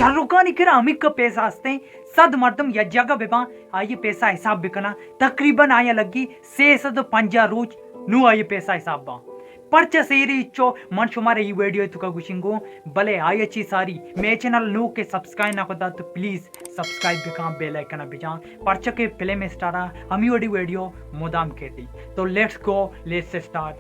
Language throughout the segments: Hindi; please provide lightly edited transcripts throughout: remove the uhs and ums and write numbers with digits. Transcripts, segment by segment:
शाहरुख खान इकर अमिक का पैसा हस्ते सद मर्दम यज्जागा बेबा आये पैसा हिसाब बिकना तकरीबन आया लगी 650 रोज नु आये पैसा हिसाब बा पर्चा सेरी इच्चो मन शुमारे ಈ ವಿಡಿಯೋ ತುಕ ಗುಶಿಂಗು ಬಲೆ ಆಯಚಿ ಸಾರಿ ಮೇ ಚಾನಲ್ नो के सब्सक्राइब ना कोदा तो प्लीज सब्सक्राइब बिका बेल आइकन बिजा पर्चा के फिल्म स्टारा हमी वडी वीडियो मोदाम केती तो let's go let's start.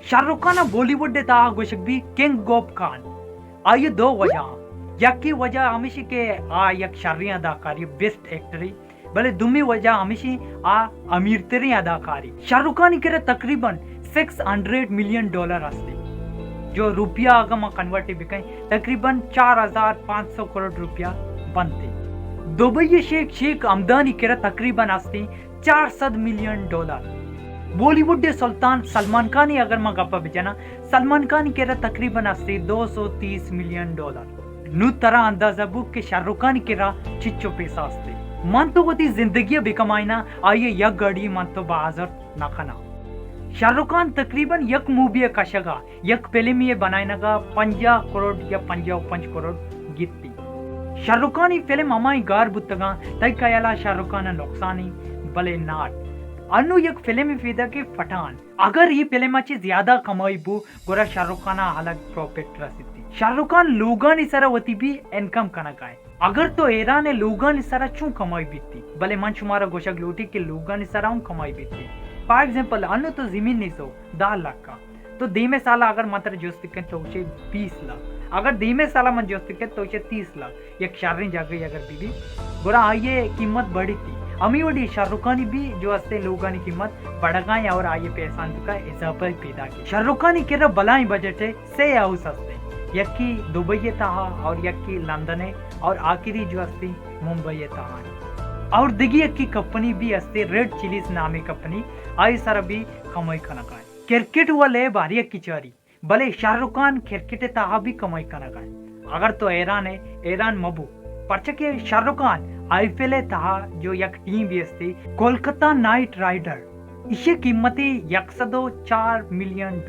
Shahrukh Khan Bollywood देता गोशक भी किंग गोप खान आये दो वजह यकी वजह हमेशा के आ यक शारी अदाकारी बेस्ट एक्टरी भले दुमी वजह हमेशा आ अमीर तेरी अदाकारी शाहरुख खान के तकरीबन $600 मिलियन हस्ते जो रुपया अगर मैं कन्वर्ट बिके तकरीबन 4500 करोड़ रुपया बनते। दुबई शेख आमदनी के तकरीबन हस्ते $400 मिलियन। बॉलीवुड सुल्तान सलमान खान ही अगर मैं गप्पा बिजना सलमान खान के तकरीबन हस्ते $230 मिलियन। नु तरह अंदाजा बुक के शाहरुख खान के चिच्चो पैसा हस्ते मन तो होती जिंदगी बिकमाइना आइए यक गड़ी मन तो बाजर नखना शाहरुख खान तकरीबन यक मूवी कशगा यक फिल्म ये बनाइनगा 50 करोड़ या 55 करोड़ गित्ती शाहरुख खान ही फिल्म हमारी गार बुतगा तय कयाला शाहरुख खान नुकसानी भले नाट अनु एक फिल्म फिदा के पठान अगर ये फिल्म अच्छी ज्यादा कमाई बू गोरा शाहरुख खान अलग प्रॉफिट रसीती शाहरुख खान लोगन इसरा वती भी इनकम कना का अगर तो एरा ने लोगन इसरा चू कमाई बीती भले मन शुमारा गोशक लोटी के लोगन इसरा कमाई बीती फॉर एग्जांपल अनु तो जमीन नहीं सो 10 लाख का तो धीमे साला अगर मात्र जोस्तिक तो उसे 20 लाख अगर धीमे साला मन जोस्तिक तो उसे 30 लाख एक शारी जागई अगर बीबी गोरा आइए कीमत बढ़ी थी अमी वडी शाहरुख खान भी जो हस्ते लोगों की कीमत बढ़ाए और आइए पैसा का इजाफा पैदा की शाहरुख खान के बलाई बजट है से हाउस हस्ते यकी दुबई तहा और यकी लंदन है और आखिरी जो हस्ती मुंबई तहा और दिगी यकी कंपनी भी हस्ते रेड चिलीज नामी कंपनी आई सर भी कमाई कना का क्रिकेट वाले भारी की चारी भले शाहरुख खान क्रिकेट तहा भी कमाई कना का अगर तो ईरान है ईरान मबू पर्चके शाहरुख खान आईपीएल तहा जो यक टीम भी हस्ती कोलकाता नाइट राइडर इसे कीमती $104 मिलियन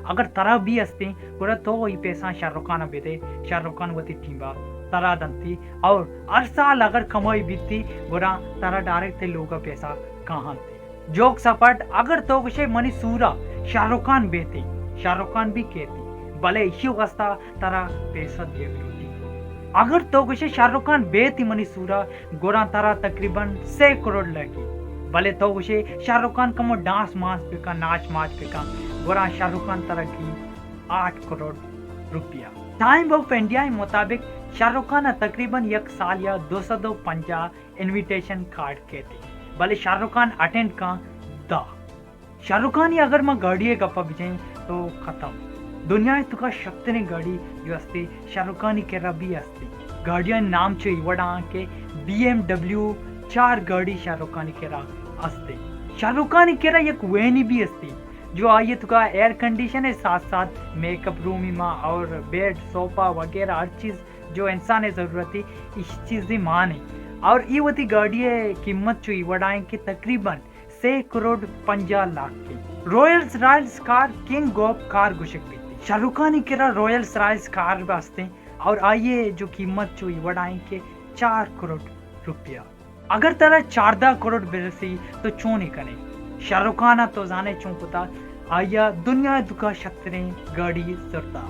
अगर तरह भी हस्ती पूरा तो वही पैसा शाहरुख खान बेदे शाहरुख खान वती टीम तरह दंती और हर साल अगर कमाई बीती बुरा तरह डायरेक्ट थे लोग पैसा कहाँ थे जोक सपाट अगर तो विषय मनी सूरा शाहरुख खान बेते शाहरुख खान भी कहती भले इश्यू वस्ता तरह पैसा दे अगर तो विषय शाहरुख खान बेती मनी सूरा गोरा तरह तकरीबन 6 करोड़ लगी भले तो विषय शाहरुख खान कमो डांस मास पिका नाच माच पिका गोरा शाहरुख खान तरह की 8 करोड़ रुपया टाइम ऑफ इंडिया के मुताबिक शाहरुख खान तकरीबन एक साल या 250 इनविटेशन कार्ड के थे भले शाहरुख खान अटेंड का दा शाहरुख खान ही अगर मैं गाड़ी गप्पा बिजाई तो खत्म दुनिया तुका शक्ति ने गाड़ी जो हस्ती शाहरुख खान के रबी हस्ती गाड़ियां नाम छे इवड़ा के BMW 4 गाड़ी शाहरुख खान के हस्ते शाहरुख खान के एक वेनी भी हस्ती जो आइए तुका एयर कंडीशन है साथ साथ मेकअप रूम में और बेड सोफा वगैरह हर चीज जो इंसान है जरूरत है इस चीज की मान है और ये वती गाड़ी कीमत जो इवड़ा के तकरीबन 6 करोड़ 50 लाख की रॉयल्स रॉयल्स कार किंग गोप कार गुशक भी शाहरुख खान के रॉयल्स रॉयल्स कार वास्ते और आइए जो कीमत जो बढ़ाए के 4 करोड़ रुपया अगर तरह 14 करोड़ बेरसी तो चो नहीं करे शाहरुख खान तो जाने चो पुता आया दुनिया दुका शक्ति गाड़ी जरता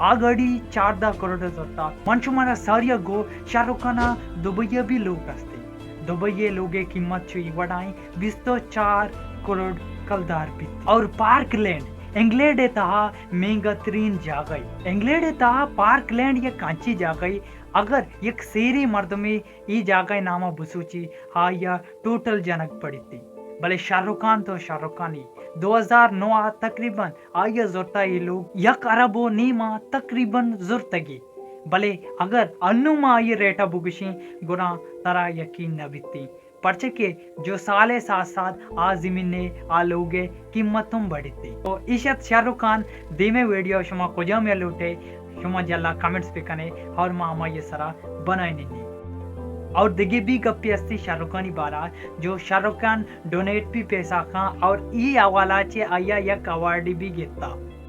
आ गाड़ी 14 करोड़ जरता मनशुमारा सारिया गो शाहरुख खान दुबई भी लोग हस्ते दुबई लोगे कीमत जो बढ़ाए 4 करोड़ कलदार भी और पार्क लैंड इंग्लैंड तहा महंगा तरीन जागई इंग्लैंड तहा पार्क लैंड या कांची जागई अगर एक सेरी मर्द में ये जागई नामा बुसूची हाँ या टोटल जनक पड़ी थी भले शाहरुख खान तो शाहरुख खान ही 2009 तकरीबन आया जोरता ये लोग यक अरबो नीमा तकरीबन जोरतगी भले अगर अन्नुमा ये रेटा बुगशी गुना तरा यकीन न बीती पर्चे के जो साले साथ साथ आ जमीन ने आ लोगे कीमत तुम बढ़ी थी तो इशत शाहरुख खान धीमे वीडियो शुमा कुजा में लूटे शुमा जल्ला कमेंट्स पे कने और मामा ये सरा बनाए नहीं और दिगे भी गप्पी असती शाहरुख खानी बारा जो शाहरुख खान डोनेट भी पैसा खा और ई अवालाचे आया यक अवार्ड भी घेता।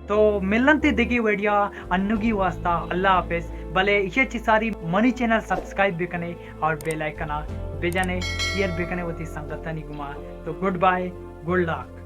तो मिलन ते दिगे वीडियो अन्नुगी वास्ता अल्लाह हाफिज। भले इसे सारी मनी चैनल सब्सक्राइब भी कने और बेल आइकन बेजाने शेयर भी कने होती संगत नहीं घुमा। तो गुड बाय, गुड लक।